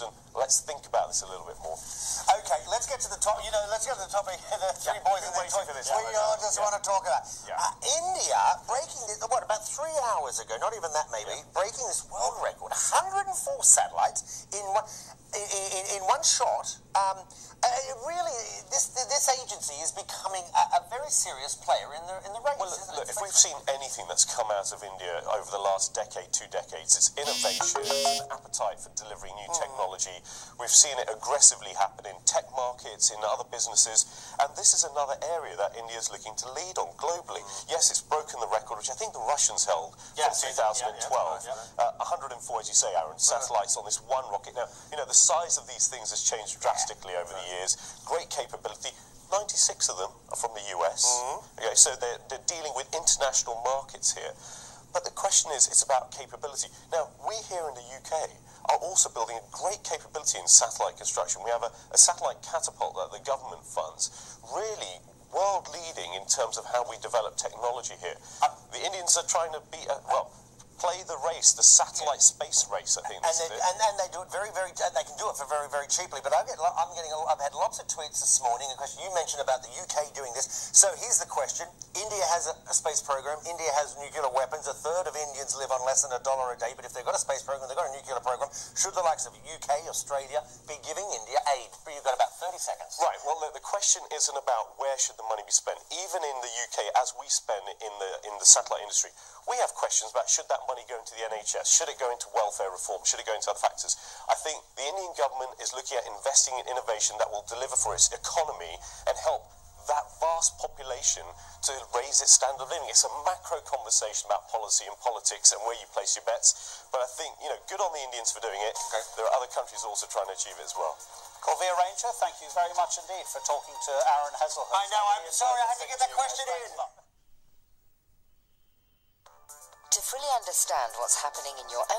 and let's think about this a little bit more. Okay, let's get to the top. Let's get to the topic. The three boys in the toy. We all just want to talk about India breaking about 3 hours ago, not even that maybe, breaking this world record, 104 satellites in one shot. Really, this agency is becoming a very serious player in the race. Well, look, if we've seen anything that's come out of India over the last decade, 2 decades, it's innovation, an appetite for delivering new technology. We've seen it aggressively happen in tech markets, in other businesses, and this is another area that India is looking to lead on globally. Yes, it's broken the record, which I think the Russians held from 2012. 104, as you say, Aaron, satellites on this one rocket. Now, the size of these things has changed drastically over the years. Great capability. 96 of them are from the US. Okay, so they're dealing with international markets here. But the question is, it's about capability. Now, we here in the UK are also building a great capability in satellite construction. We have a satellite catapult that the government funds, really world-leading in terms of how we develop technology here. The Indians are trying to play the race, the satellite space race, I think. And they do it very, very. They can do it for very, very cheaply. But I've had lots of tweets this morning. A question you mentioned about the UK doing this. So here's the question: India has a space program. India has nuclear weapons. A third of Indians live on less than $1 a day. But if they've got a space program, they've got a nuclear program. Should the likes of UK, Australia, be giving India aid? But you've got about 30 seconds. Right. Well, the question isn't about where should the money be spent. Even in the UK, as we spend in the satellite industry, we have questions about should that money go into the NHS? Should it go into welfare reform? Should it go into other factors? I think the Indian government is looking at investing in innovation that will deliver for its economy and help that vast population to raise its standard of living. It's a macro conversation about policy and politics and where you place your bets. But I think, good on the Indians for doing it. Okay. There are other countries also trying to achieve it as well. Corvia Ranger, thank you very much indeed for talking to Aaron Hesselhoff. I know, I'm sorry, I had to get that question in. To fully understand what's happening in your own